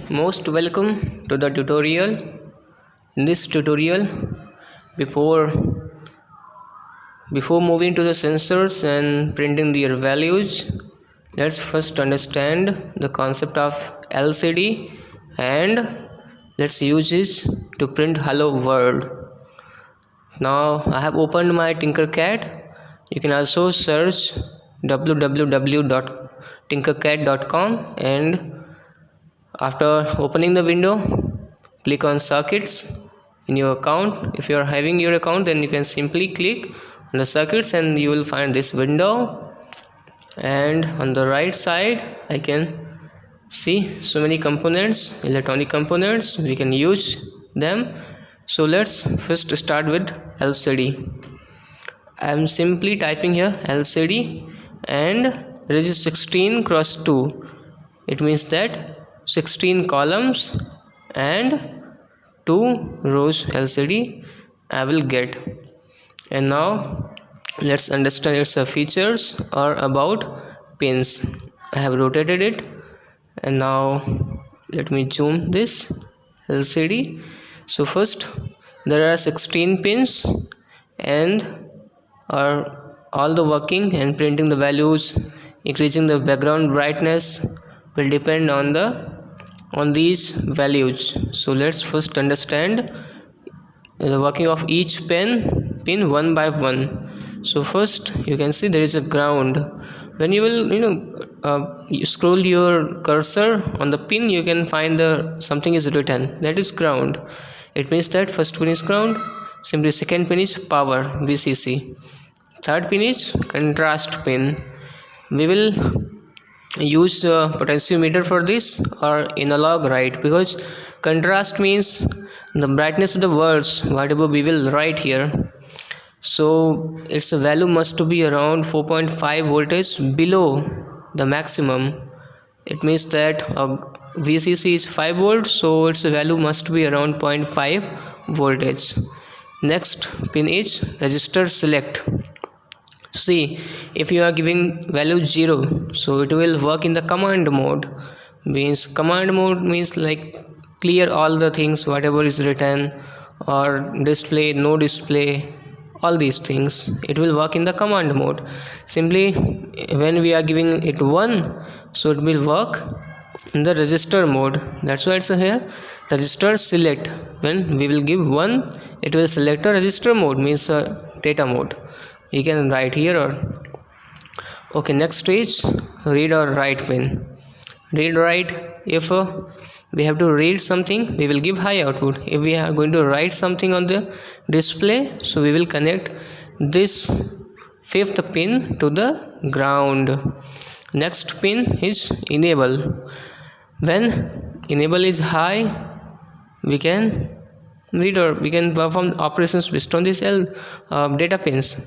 Most welcome to the tutorial. In this tutorial, before before moving to the sensors and printing their values, let's first understand the concept of LCD and let's use this to print hello world. Now I have opened my Tinkercad. You can also search www.tinkercad.com and after opening the window, click on circuits in your account. If you are having your account, then you can simply click on the circuits and you will find this window. And on the right side, I can see so many components, electronic components. We can use them. So let's first start with LCD. I am simply typing here LCD and there is 16 cross 2. It means that 16 columns and 2 rows LCD I will get. And now let's understand its features or about pins. I have rotated it and now let me zoom this LCD. So first there are 16 pins and all the working and printing the values, increasing the background brightness will depend on these values. So let's first understand the working of each pin one by one. So first you can see there is a ground. When you will you scroll your cursor on the pin, you can find something is written, that is ground. It means that first pin is ground. Simply second pin is power, VCC. Third pin is contrast pin. We will use potentiometer for this or analog, right? Because contrast means the brightness of the words whatever we will write here, so its value must to be around 4.5 voltage below the maximum. It means that VCC is 5 volts, so its value must be around 0.5 voltage. Next pin is register select. See, if you are giving value 0, so it will work in the command mode. Command mode means like clear all the things whatever is written, or display, no display, all these things. It will work in the command mode. Simply when we are giving it 1, so it will work in the register mode. That's why it's here register select. When we will give 1, it will select a register mode, means data mode. You can write here or okay. Next is read or write pin. Read write, if we have to read something, we will give high output. If we are going to write something on the display, so we will connect this 5th pin to the ground. Next pin is enable. When enable is high, we can read or we can perform operations based on this data pins.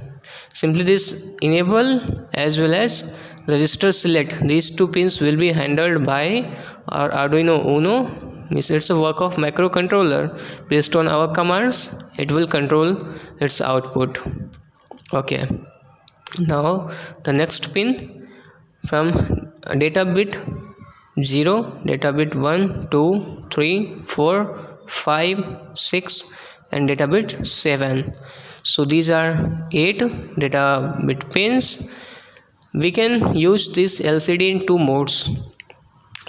Simply this enable as well as register select, these 2 pins will be handled by our Arduino Uno. Means it's a work of microcontroller. Based on our commands, it will control its output. Okay, now the next pin from data bit 0, data bit 1, 2, 3, 4, 5, 6 and data bit 7. So these are 8 data bit pins. We can use this LCD in 2 modes.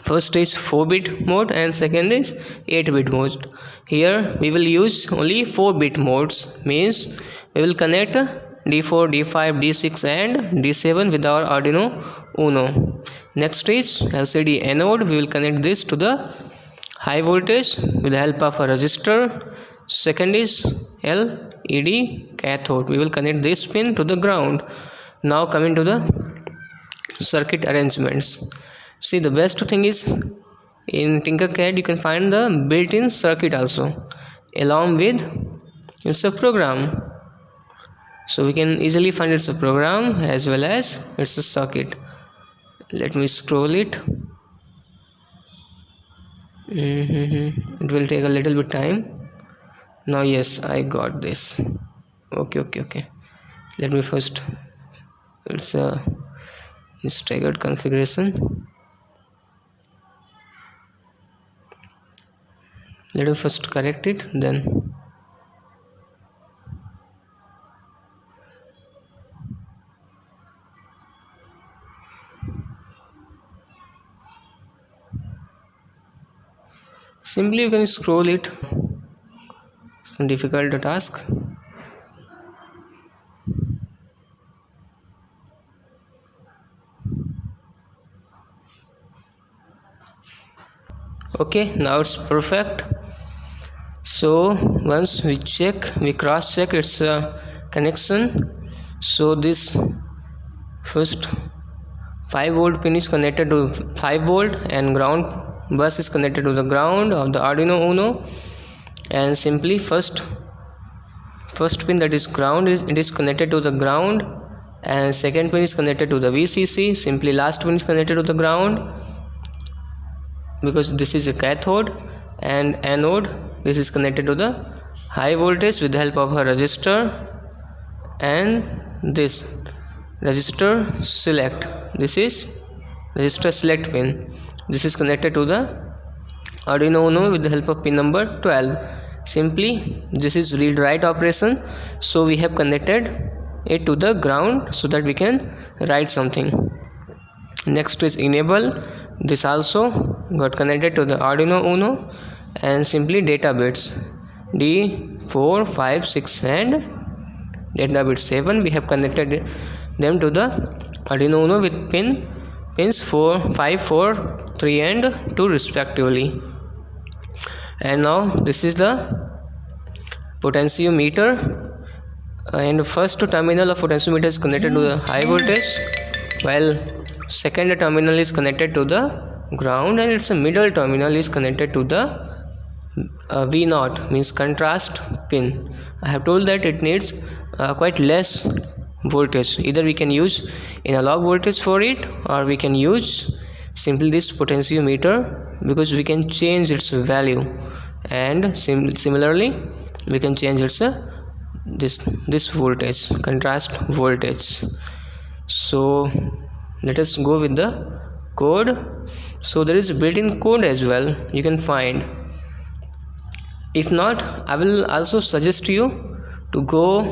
First is 4-bit mode and second is 8-bit mode. Here we will use only 4-bit modes, means we will connect D4, D5, D6 and D7 with our Arduino Uno. Next is LCD anode. We will connect this to the high voltage with the help of a resistor. Second is LED cathode. We will connect this pin to the ground. Now coming to the circuit arrangements. See, the best thing is in Tinkercad you can find the built-in circuit also along with it's a program. So we can easily find it's a program as well as it's a circuit. Let me scroll it. It will take a little bit time. Now yes, I got this. Okay. Let me first, it's a staggered configuration. Let me first correct it, then simply you can scroll it. Some difficult task. Okay, now it's perfect. So once we cross check its connection. So this first 5V pin is connected to 5V, and ground bus is connected to the ground of the Arduino Uno, and simply first pin, that is ground, it is connected to the ground, and second pin is connected to the VCC. Simply last pin is connected to the ground because this is a cathode, and anode, this is connected to the high voltage with the help of a resistor, and this resistor select, this is resistor select pin, this is connected to the Arduino Uno with the help of pin number 12. Simply this is read write operation, so we have connected it to the ground so that we can write something. Next is enable, this also got connected to the Arduino Uno, and simply data bits D4, 5, 6 and data bit 7, we have connected them to the Arduino Uno with pins 4, 5, 4, 3 and 2 respectively. And now this is the potentiometer, and first terminal of potentiometer is connected to the high voltage, while second terminal is connected to the ground, and its middle terminal is connected to the V0, means contrast pin. I have told that it needs quite less voltage. Either we can use analog voltage for it, or we can use simply this potentiometer, because we can change its value, and similarly we can change its this voltage, contrast voltage. So let us go with the code. So there is a built-in code as well, you can find. If not, I will also suggest you to go,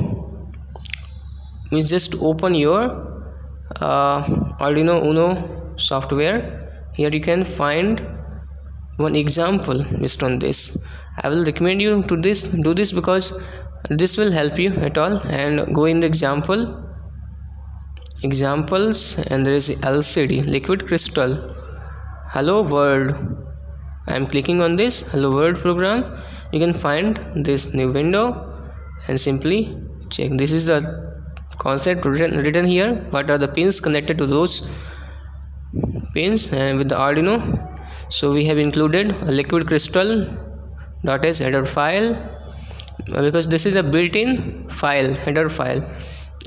means just open your Arduino Uno software. Here you can find one example based on this. I will recommend you to do this because this will help you at all. And go in the examples, and there is LCD, liquid crystal, hello world. I am clicking on this hello world program. You can find this new window and simply check. This is the concept written here. What are the pins connected to those pins and with the Arduino? So we have included a liquid crystal.h header file, because this is a built-in file, header file,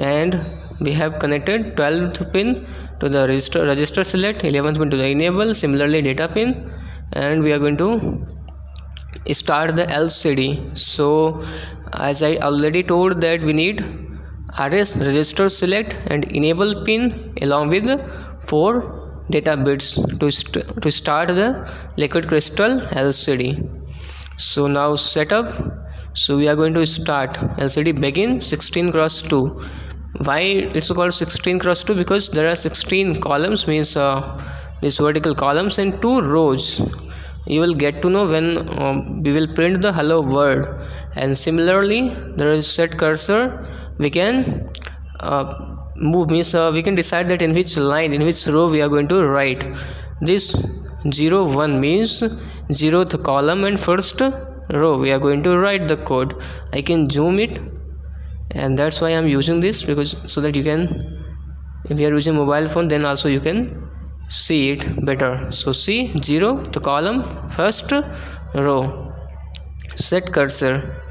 and we have connected 12th pin to the register select, 11th pin to the enable, similarly data pin, and we are going to start the LCD. So as I already told that we need RS register select and enable pin along with 4 data bits to start the liquid crystal LCD. So now setup. So we are going to start LCD begin 16x2. Why it's called 16x2? Because there are 16 columns, means these vertical columns, and 2 rows. You will get to know when we will print the hello world. And similarly there is set cursor. We can move, means we can decide that in which line, in which row we are going to write. This 0 1 means 0th column and first row we are going to write the code. I can zoom it, and that's why I am using this, because so that you can, if you are using mobile phone, then also you can see it better. So see 0 the column, first row, set cursor,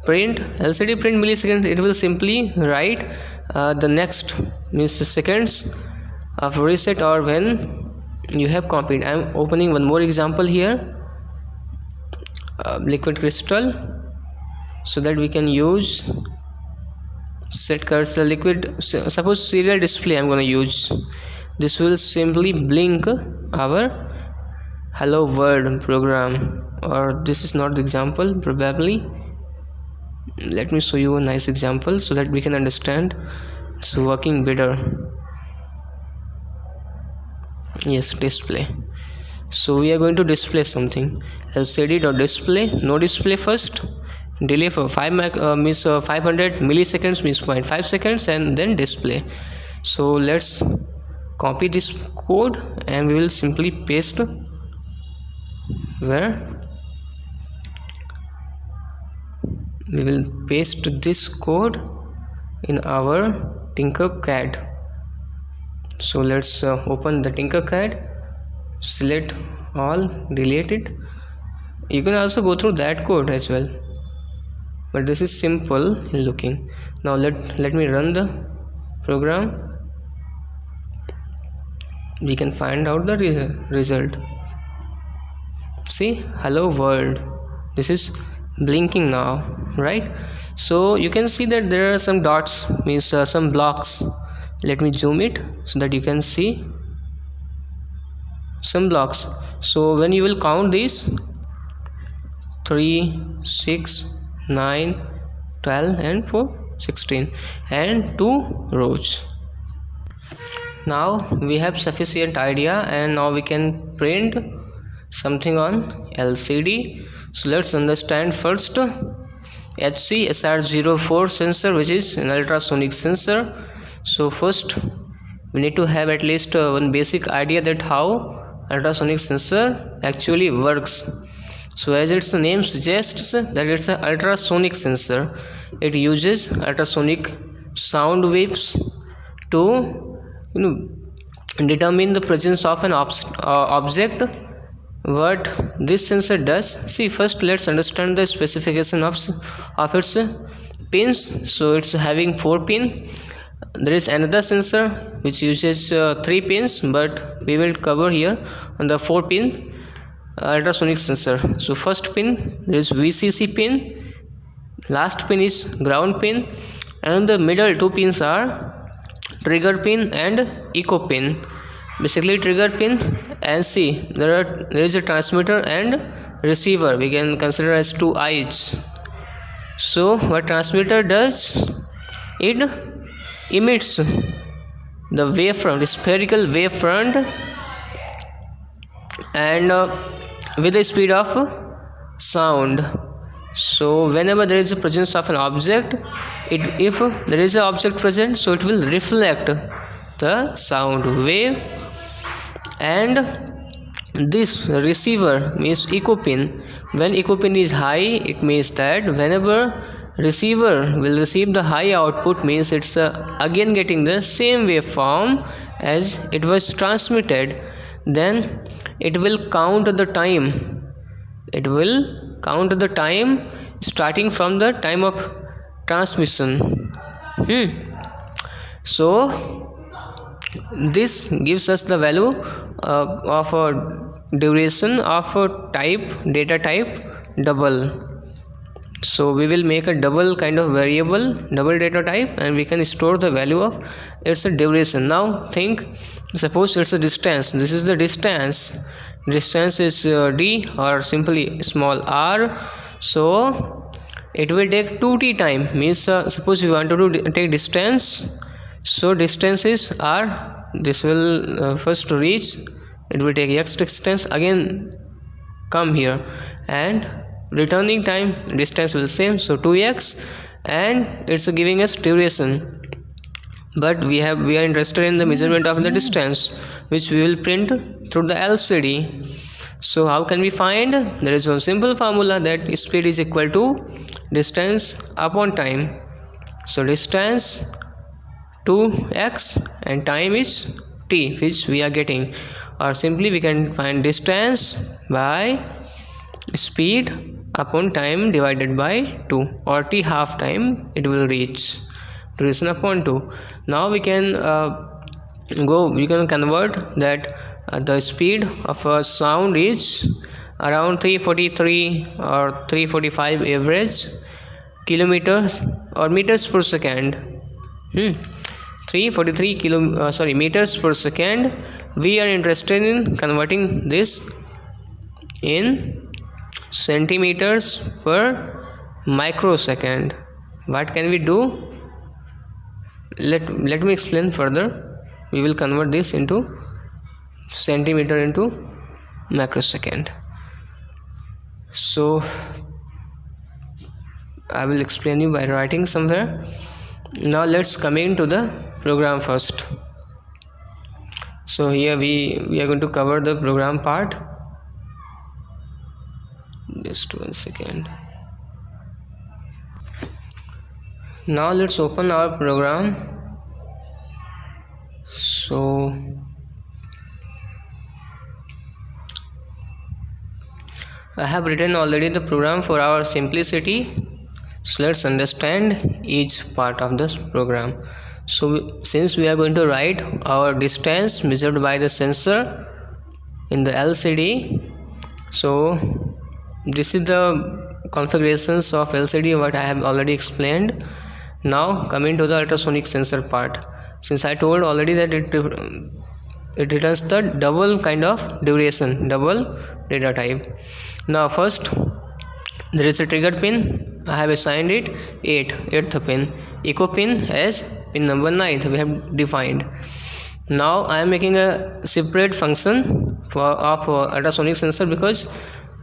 print LCD print millisecond. It will simply write the next, means the seconds of reset or when you have copied. I am opening one more example here, liquid crystal, so that we can use set cursor liquid. Suppose serial display I am going to use. This will simply blink our hello world program or this is not the example probably. Let me show you a nice example so that we can understand it's working better. Yes, display. So we are going to display something. LCD.display, no display first, delay for 500 milliseconds means 0.5 seconds, and then display. So let's copy this code and we will simply paste where we will paste this code in our Tinkercad. So let's open the Tinkercad, select all, delete it. You can also go through that code as well, but this is simple in looking. Now let me run the program. We can find out the result. See, hello world. This is blinking now, right? So you can see that there are some dots, means some blocks. Let me zoom it so that you can see some blocks. So when you will count these 3, 6, 9, 12 and 4, 16 and 2 rows. Now we have sufficient idea, and now we can print something on LCD. So let's understand first HC SR04 sensor, which is an ultrasonic sensor. So first we need to have at least one basic idea that how ultrasonic sensor actually works. So as its name suggests that it's an ultrasonic sensor, it uses ultrasonic sound waves to determine the presence of an object. What this sensor does, see, first let's understand the specification of its pins. So it's having 4 pins. There is another sensor which uses 3 pins, but we will cover here on the 4 pin ultrasonic sensor. So first pin, there is VCC pin, last pin is ground pin, and the middle 2 pins are trigger pin and echo pin. Basically trigger pin, and see there is a transmitter and receiver, we can consider as 2 eyes. So what transmitter does, it emits the wavefront, the spherical wavefront, and with the speed of sound. So whenever there is a presence of an object, if there is an object present, so it will reflect the sound wave. And this receiver means echo pin. When echo pin is high, it means that whenever receiver will receive the high output, means it's again getting the same waveform as it was transmitted, then it will count the time. It will count the time starting from the time of transmission. So this gives us the value of a duration of a type, data type double. So we will make a double kind of variable, double data type, and we can store the value of its a duration. Now think, suppose it's a distance. This is the distance. Distance is d, or simply small r. So it will take 2t time, means suppose we want to take distance. So distance is r. This will first reach, it will take x distance, again come here, and returning time distance will same, so 2x, and it's giving us duration. But we are interested in the measurement of the distance, which we will print through the LCD. So how can we find? There is one simple formula, that speed is equal to distance upon time. So distance 2x and time is t, which we are getting, or simply we can find distance by speed upon time divided by 2, or t half time it will reach, duration upon 2. Now we can convert that the speed of a sound is around 343 or 345 average kilometers or meters per second. 343 meters per second. We are interested in converting this in centimeters per microsecond. What can we do? Let me explain further. We will convert this into centimeter into microsecond. So I will explain you by writing somewhere. Now let's come into the program first. So here we are going to cover the program part. Just 1 second. Now let's open our program. So I have written already the program for our simplicity. So let's understand each part of this program. So since we are going to write our distance measured by the sensor in the LCD, so this is the configurations of LCD what I have already explained. Now coming to the ultrasonic sensor part, since I told already that it returns the double kind of duration, double data type. Now first there is a trigger pin. I have assigned it 8th pin. Echo pin as pin number 9th we have defined. Now I am making a separate function of ultrasonic sensor because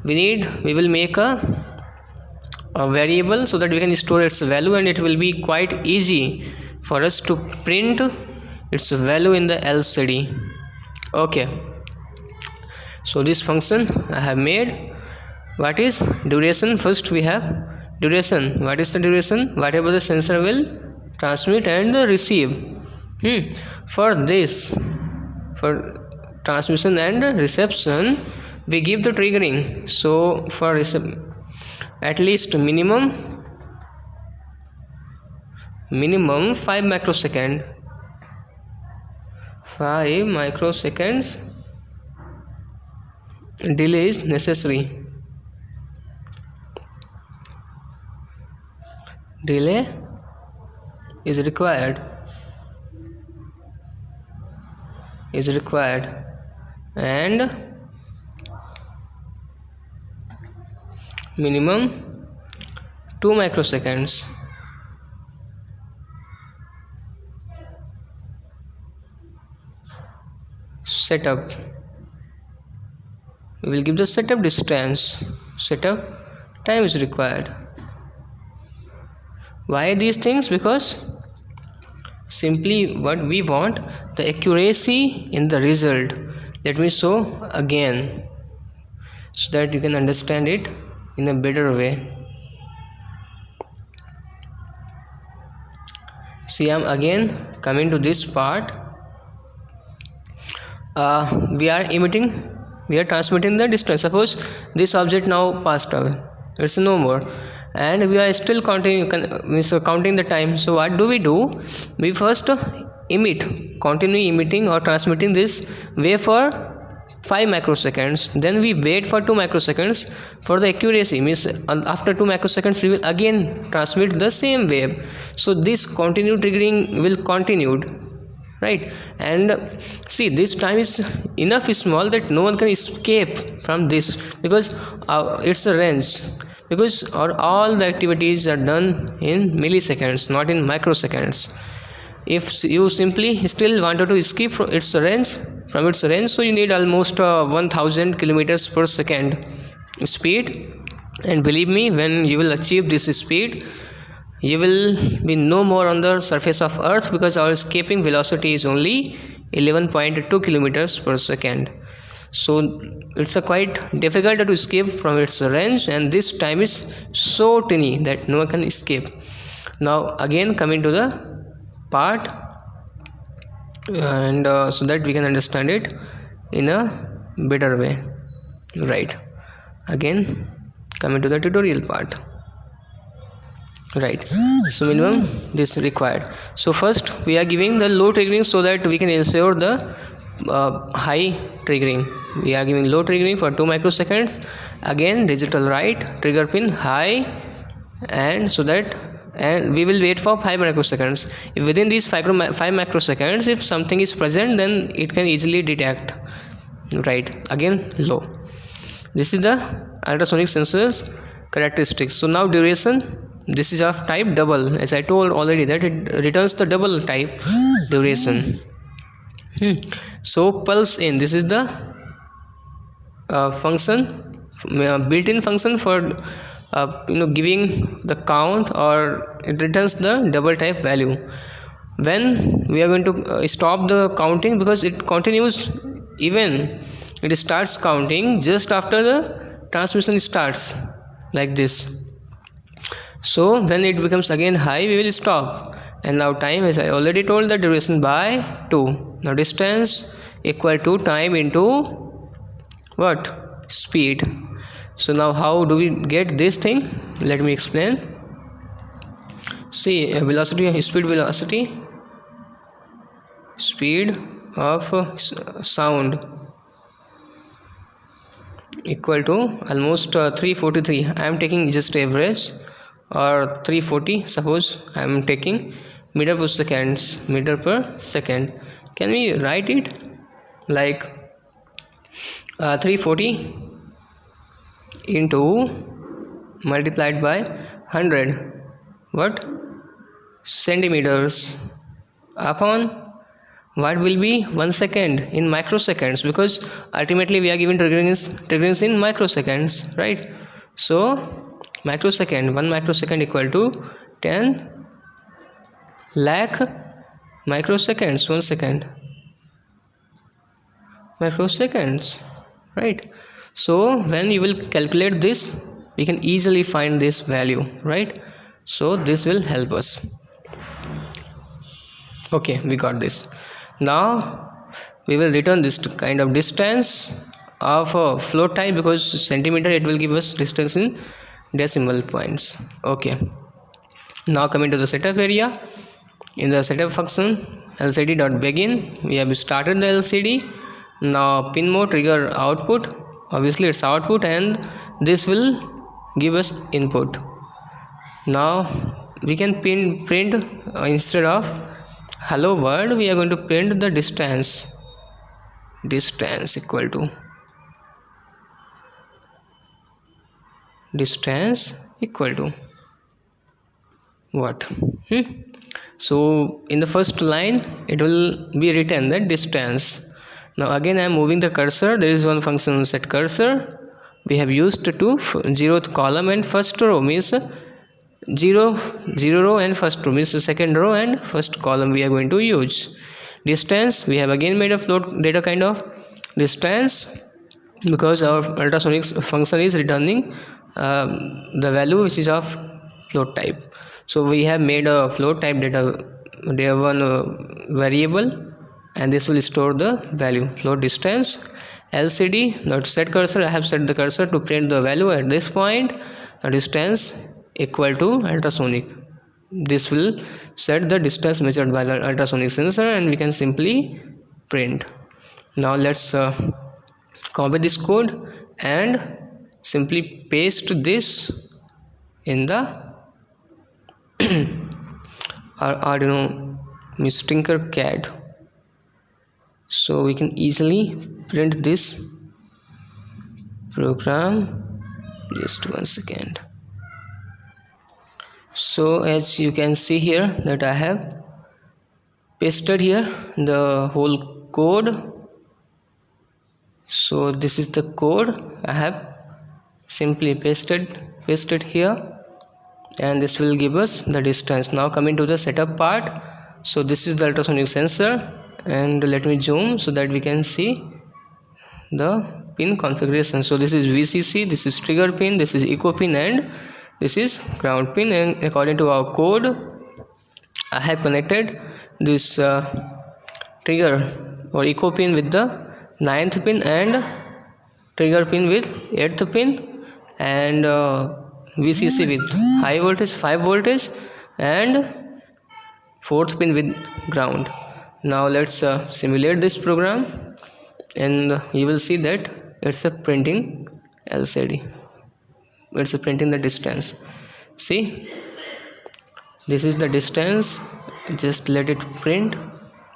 we will make a variable so that we can store its value, and it will be quite easy for us to print its value in the LCD. Okay, so this function I have made. What is duration? First we have duration. What is the duration? Whatever the sensor will transmit and receive. For this, for transmission and reception, we give the triggering. So for at least minimum 5 microsecond. 5 microseconds delay is necessary. Delay is required. And minimum 2 microseconds. Setup, we will give the setup distance. Setup time is required. Why these things? Because simply what we want, the accuracy in the result. Let me show again so that you can understand it in a better way. See, I am again coming to this part. We are transmitting the distance. Suppose this object now passed away, it's no more, and we are still counting the time. So what do? We first continue emitting or transmitting this wave for 5 microseconds, then we wait for 2 microseconds for the accuracy. Means after 2 microseconds we will again transmit the same wave. So this continued triggering will continued, right? And see, this time is enough small that no one can escape from this, because it's a range, because all the activities are done in milliseconds, not in microseconds. If you simply still wanted to escape from its range, so you need almost 1000 kilometers per second speed. And believe me, when you will achieve this speed, you will be no more on the surface of Earth, because our escaping velocity is only 11.2 kilometers per second. So it's quite difficult to escape from its range, and this time is so tiny that no one can escape. Now again coming to the part, and so that we can understand it in a better way, right? Again coming to the tutorial part, right? So minimum this required. So first we are giving the low triggering so that we can ensure the high triggering. We are giving low triggering for 2 microseconds. Again digital right, trigger pin high, and so that, and we will wait for 5 microseconds. If within these 5 microseconds if something is present, then it can easily detect, right? Again low. This is the ultrasonic sensor's characteristics. So now duration, this is of type double, as I told already that it returns the double type duration. So pulse in, this is the function, built-in function for giving the count, or it returns the double type value. When we are going to stop the counting, because it continues, even it starts counting just after the transmission starts, like this. So when it becomes again high, we will stop. And now time, as I already told, the duration by 2. Now distance equal to time into what? Speed. So now how do we get this thing? Let me explain. See, velocity, speed of sound equal to almost 343. I am taking just average, or 340, suppose I am taking meter per second. Can we write it like 340 into multiplied by 100 what centimeters upon what will be 1 second in microseconds, because ultimately we are given triggering in microseconds, right? So microsecond, 1 microsecond equal to 10 lakh microseconds, 1 second microseconds, right? So when you will calculate this, we can easily find this value, right? So this will help us. Okay, we got this. Now we will return this kind of distance of a float type, because centimeter it will give us distance in decimal points. Okay, now coming to the setup area. In the setup function lcd.begin, we have started the LCD. Now pin mode trigger output, obviously it's output, and this will give us input. Now we can print instead of hello world, we are going to print the distance equal to what? So in the first line it will be written that distance. Now again I am moving the cursor. There is one function set cursor. We have used to 0th column and first row, means 0 row and first row, means the second row and first column we are going to use. Distance, we have again made a float data kind of distance, because our ultrasonic function is returning the value which is of float type. So we have made a float type data, there one variable, and this will store the value float distance. LCD, not set cursor, I have set the cursor to print the value at this point. The distance equal to ultrasonic. This will set the distance measured by the ultrasonic sensor, and we can simply print. Now let's copy this code and simply paste this in the Arduino Tinkercad, so we can easily print this program. Just 1 second. So as you can see here that I have pasted here the whole code. So this is the code I have simply pasted here, and this will give us the distance. Now coming to the setup part. So this is the ultrasonic sensor, and let me zoom so that we can see the pin configuration. So this is VCC, this is trigger pin, this is echo pin, and this is ground pin. And according to our code, I have connected this trigger or echo pin with the 9th pin, and trigger pin with 8th pin, and VCC with high voltage 5 voltage, and 4th pin with ground. Now let's simulate this program, and you will see that it's a printing LCD. It's a printing the distance. See, this is the distance. Just let it print.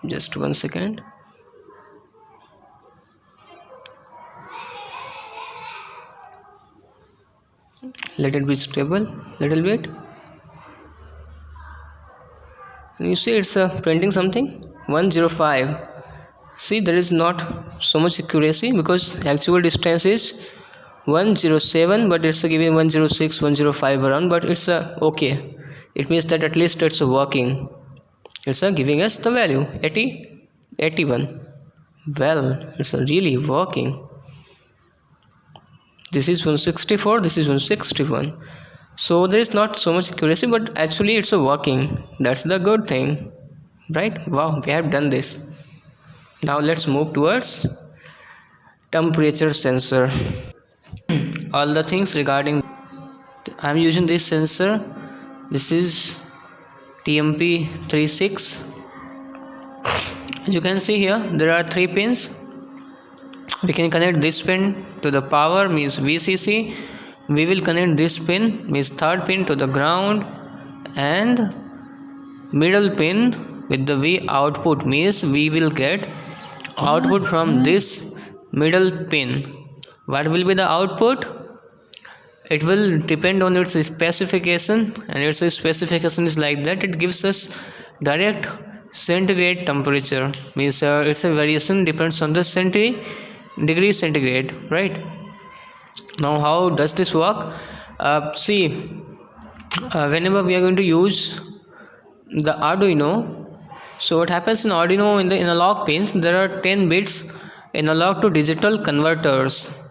Just 1 second. let it be stable little bit. You see it's printing something 105. See, there is not so much accuracy because actual distance is 107, but it's giving 106 105 around, but it's okay. It means that at least it's working. It's giving us the value 80 81. Well, it's really working. This is 164, this is 161. So there is not so much accuracy, but actually it's working. That's the good thing, right? Wow, we have done this. Now let's move towards temperature sensor. All the things regarding, I'm using this sensor. This is TMP36. As you can see here, there are 3 pins. We can connect this pin to the power, means VCC. We will connect this pin, means third pin, to the ground, and middle pin with the V output, means we will get output from this middle pin. What will be the output? It will depend on its specification, and its specification is like that. It gives us direct centigrade temperature, means it's a variation depends on the degree centigrade, right? Now how does this work? See, whenever we are going to use the Arduino, so what happens in Arduino, in the analog pins there are 10 bits analog to digital converters.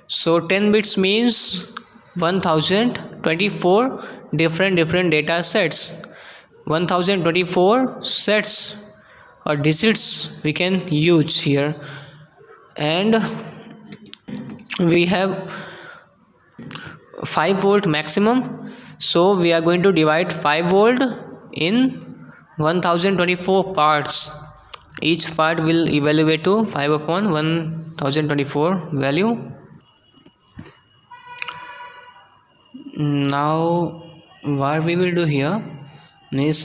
So 10 bits means 1024 different data sets. 1024 sets or digits we can use here, and we have 5 volt maximum. So we are going to divide 5 volt in 1024 parts. Each part will evaluate to 5 upon 1024 value. Now what we will do here is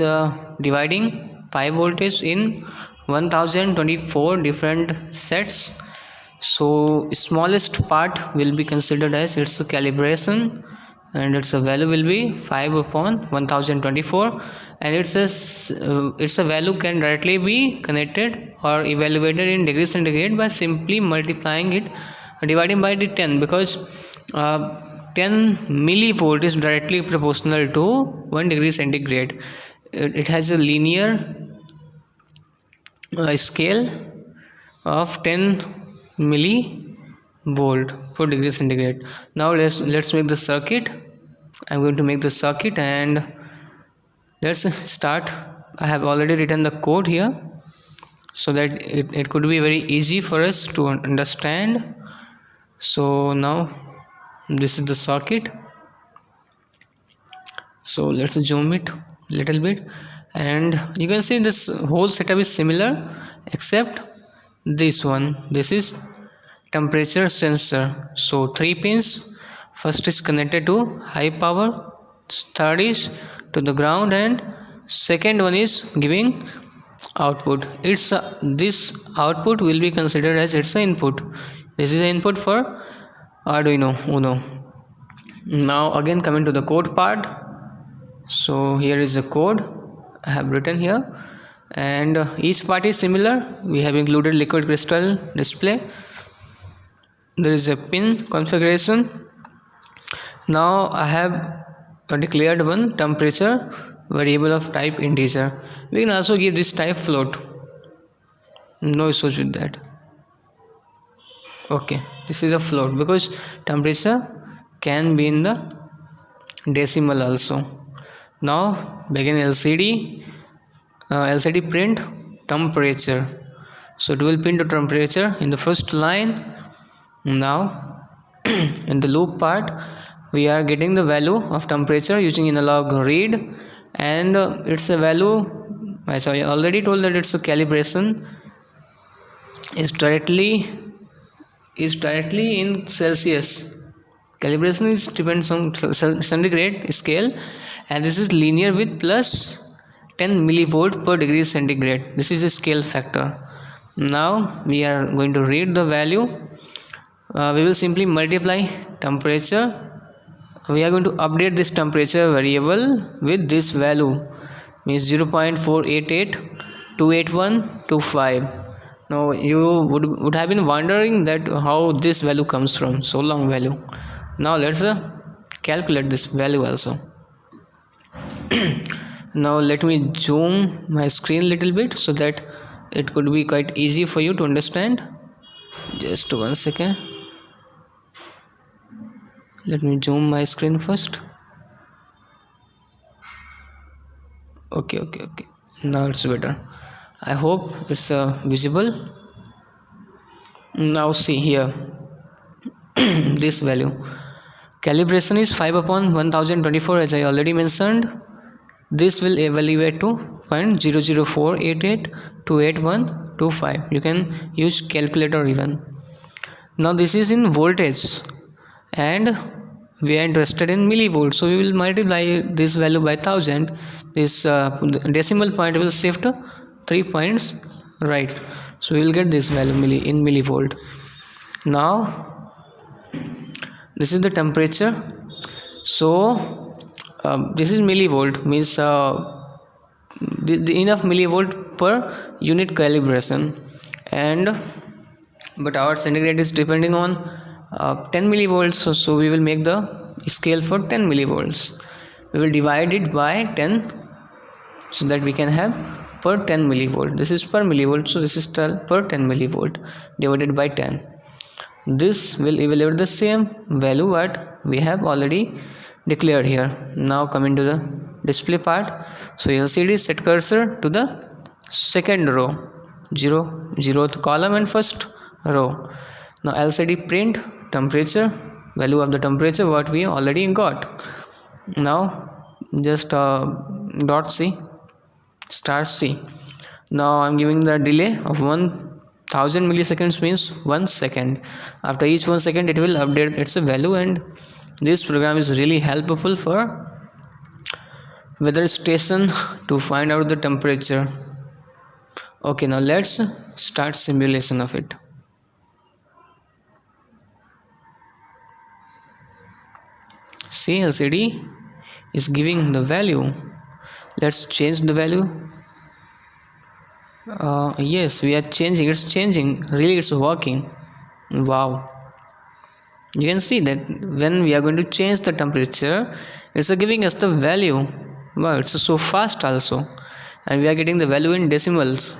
dividing 5 voltage in 1024 different sets. So smallest part will be considered as its calibration, and its value will be 5 upon 1024, and its value can directly be connected or evaluated in degree centigrade by simply multiplying it, dividing by the 10, because 10 millivolt is directly proportional to 1 degree centigrade. It has a linear scale of 10 millivolt per degree centigrade. Now let's make the circuit. I'm going to make the circuit, and let's start. I have already written the code here so that it could be very easy for us to understand. So now this is the circuit. So let's zoom it a little bit, and you can see this whole setup is similar except this one. This is temperature sensor. So 3 pins. First is connected to high power, third is to the ground, and second one is giving output. It's this output will be considered as its input. This is the input for Arduino Uno. Now again coming to the code part. So here is the code I have written here, and each part is similar. We have included liquid crystal display. There is a pin configuration. Now I have declared one temperature variable of type integer. We can also give this type float. No issues with that. Okay, this is a float because temperature can be in the decimal also. Now begin LCD print temperature. So it will print the temperature in the first line. Now in the loop part we are getting the value of temperature using analog read, and it's a value, as I already told, that it's a calibration is directly in Celsius. Calibration is depends on centigrade scale, and this is linear with plus 10 millivolt per degree centigrade. This is a scale factor. Now we are going to read the value. We will simply multiply temperature we are going to update this temperature variable with this value, means 0.48828125. now you would have been wondering that how this value comes from, so long value. Now let's calculate this value also. Now let me zoom my screen a little bit so that it could be quite easy for you to understand. Just 1 second. Let me zoom my screen first. Okay. Now it's better. I hope it's visible. Now see here. This value. Calibration is 5/1024, as I already mentioned. This will evaluate to 0.00488282125. You can use calculator even. Now this is in voltage and we are interested in millivolts, so we will multiply this value by 1000. This decimal point will shift 3 points right, so we will get this value in millivolt. Now this is the temperature, so this is millivolt, means the enough millivolt per unit calibration, and but our centigrade is depending on 10 millivolts, so we will make the scale for 10 millivolts. We will divide it by 10 so that we can have per 10 millivolt. This is per millivolt, so this is per 10 millivolt divided by 10. This will evaluate the same value what we have already declared here. Now coming to the display part, so LCD set cursor to the second row, 0th column and first row. Now LCD print temperature, value of the temperature what we already got. Now just dot C, star C. Now I'm giving the delay of 1000 milliseconds, means 1 second. After each 1 second it will update its value, and this program is really helpful for weather station to find out the temperature. Okay, now let's start simulation of it. See, LCD is giving the value. Let's change the value. Yes, we are changing. It's changing. Really, it's working. Wow. You can see that when we are going to change the temperature, it's giving us the value. Wow, it's so fast also. And we are getting the value in decimals.